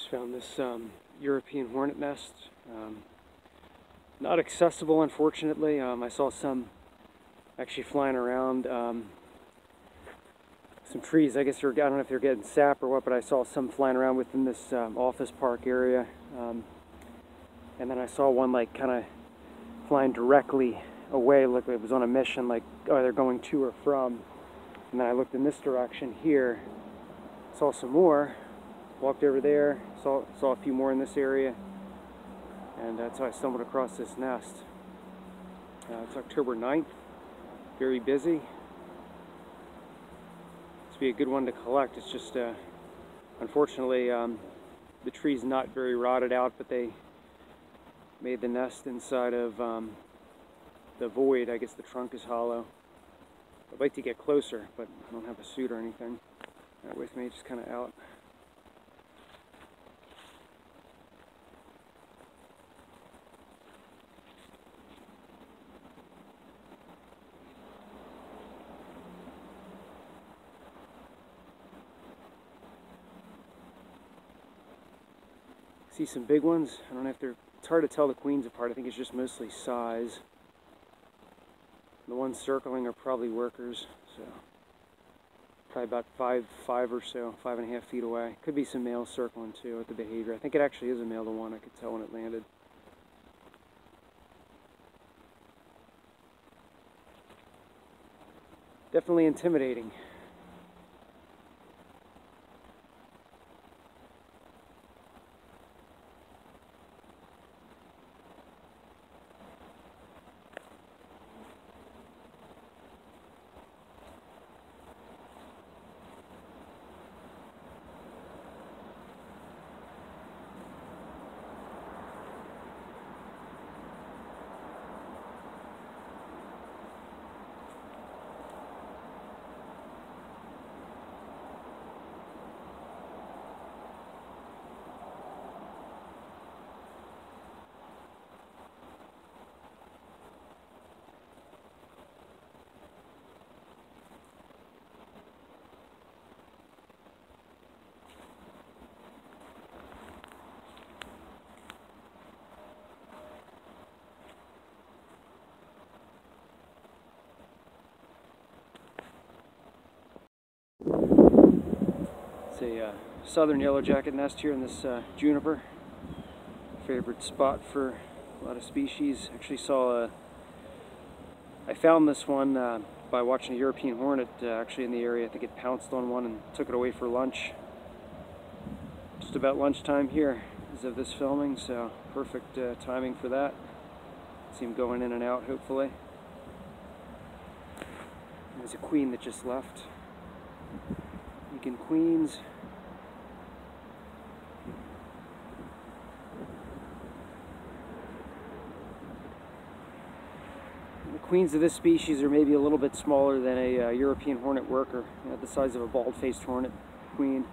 Just found this European hornet nest. Not accessible, unfortunately. I saw some actually flying around some trees. I guess I don't know if they're getting sap or what, but I saw some flying around within this office park area. And then I saw one like kind of flying directly away, like it was on a mission, like they're going to or from. And then I looked in this direction here, saw some more, walked over there, saw a few more in this area, and that's how I stumbled across this nest. It's October 9th, very busy. This would be a good one to collect. It's just, unfortunately, the tree's not very rotted out, but they made the nest inside of the void. I guess the trunk is hollow. I'd like to get closer, but I don't have a suit or anything. That with me, just kind of out. See some big ones. I don't know if they're, it's hard to tell the queens apart. I think it's just mostly size. The ones circling are probably workers, so probably about five or so, 5.5 feet away. Could be some males circling too with the behavior. I think it actually is a male to one. I could tell when it landed. Definitely intimidating. It's a southern yellowjacket nest here in this juniper. Favorite spot for a lot of species. Actually I found this one by watching a European hornet actually in the area. I think it pounced on one and took it away for lunch. Just about lunchtime here as of this filming, so perfect timing for that. See him going in and out, hopefully. There's a queen that just left. Beacon queens. The queens of this species are maybe a little bit smaller than a European hornet worker, the size of a bald-faced hornet queen.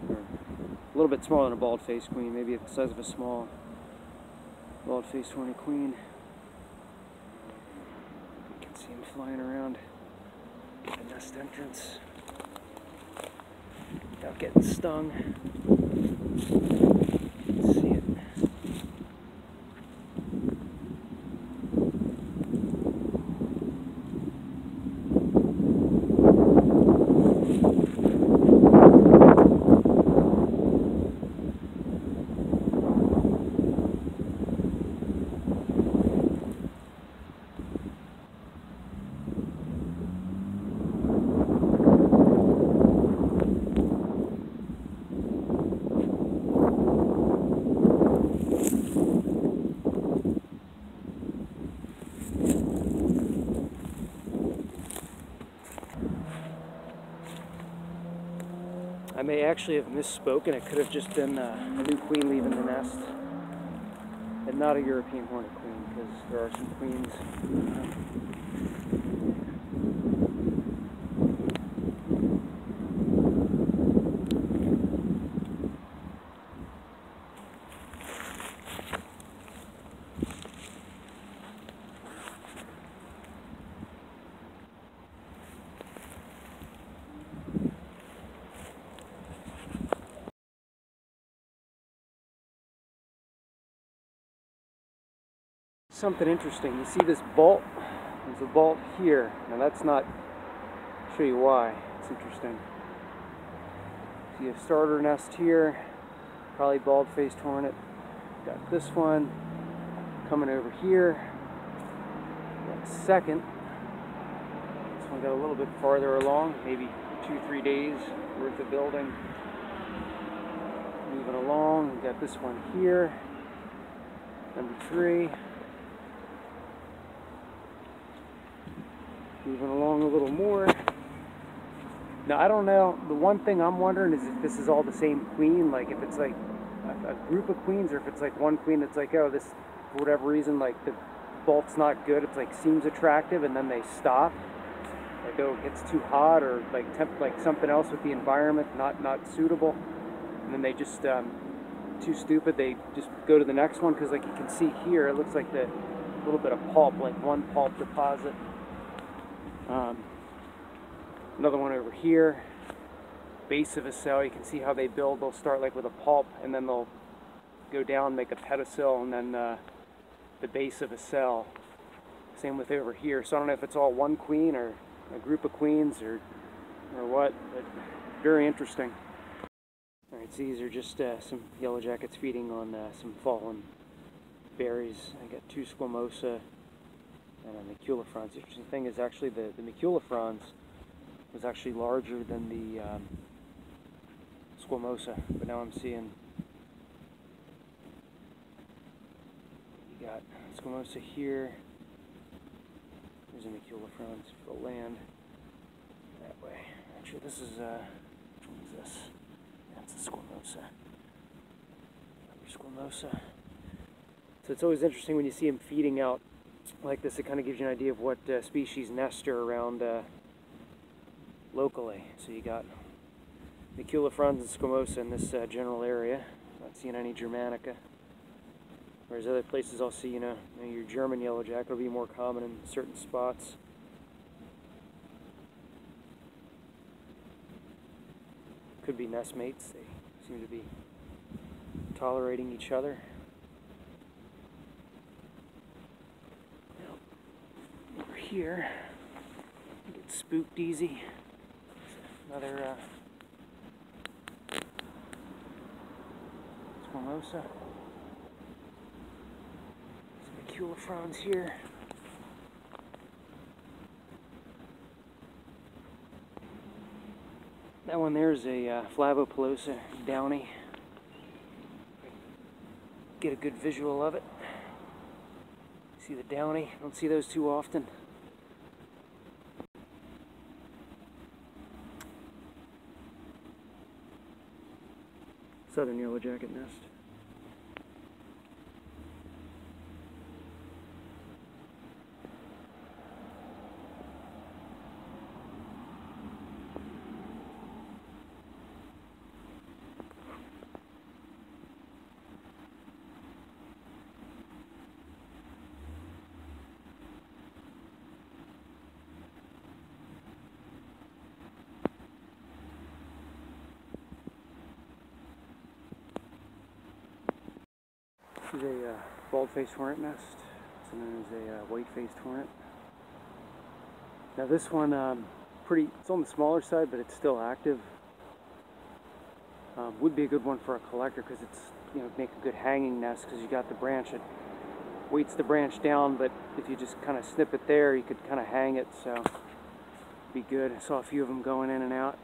Or a little bit smaller than a bald-faced queen, maybe the size of a small bald-faced hornet queen. You can see them flying around the nest entrance without getting stung. See it. I may actually have misspoken. It could have just been a new queen leaving the nest, and not a European hornet queen, because there are some queens. something interesting. You see this bolt? There's a bolt here. Now that's not, I'll show you why. It's interesting. See a starter nest here, probably bald-faced hornet. Got this one coming over here. Got a second. This one got a little bit farther along, maybe 2-3 days worth of building. Moving along, we got this one here, number 3. Moving along a little more. Now I don't know, the one thing I'm wondering is if this is all the same queen, like if it's like a group of queens, or if it's like one queen that's like, oh, this, for whatever reason, like the bolt's not good, it's like seems attractive, and then they stop. Like, oh, it gets too hot, or like like something else with the environment not suitable, and then they just too stupid, they just go to the next one, because like you can see here, it looks like the little bit of pulp, like one pulp deposit. Another one over here, base of a cell. You can see how they build. They'll start like with a pulp, and then they'll go down, make a pedicel, and then the base of a cell. Same with over here. So I don't know if it's all one queen or a group of queens or what, but very interesting. All right, so these are just some yellow jackets feeding on some fallen berries. I got 2 squamosa and a maculifrons. The interesting thing is actually the maculifrons was actually larger than the squamosa, but now I'm seeing you got squamosa here. There's a maculifrons for the land that way. Actually, this is which one is this? That's a squamosa. Another squamosa. So it's always interesting when you see them feeding out like this. It kind of gives you an idea of what species nester around locally. So you got maculifrons and squamosa in this general area. Not seeing any Germanica. Whereas other places I'll see, you know, your German yellow jacket will be more common in certain spots. Could be nest mates. They seem to be tolerating each other. Now, over here, get spooked easy. Another squamosa. Some maculifrons here. That one there is a Flavopalosa downy. Get a good visual of it. See the downy? Don't see those too often. Southern yellow jacket nest. This is a bald-faced hornet nest, also known as a white-faced hornet. Now this one, it's on the smaller side, but it's still active. Would be a good one for a collector because it's, you know, make a good hanging nest because you got the branch that weights the branch down, but if you just kind of snip it there, you could kind of hang it, so be good. I saw a few of them going in and out.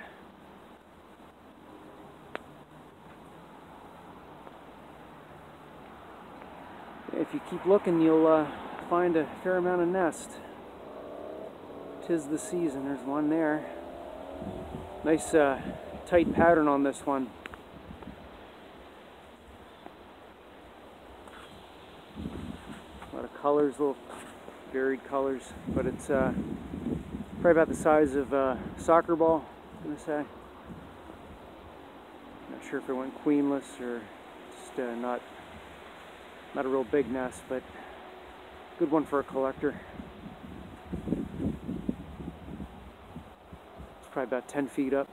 If you keep looking, you'll find a fair amount of nest. 'Tis the season. There's one there. Nice tight pattern on this one. A lot of colors, little varied colors, but it's probably about the size of a soccer ball, I'm gonna say. Not sure if it went queenless or just not a real big nest, but good one for a collector. It's probably about 10 feet up.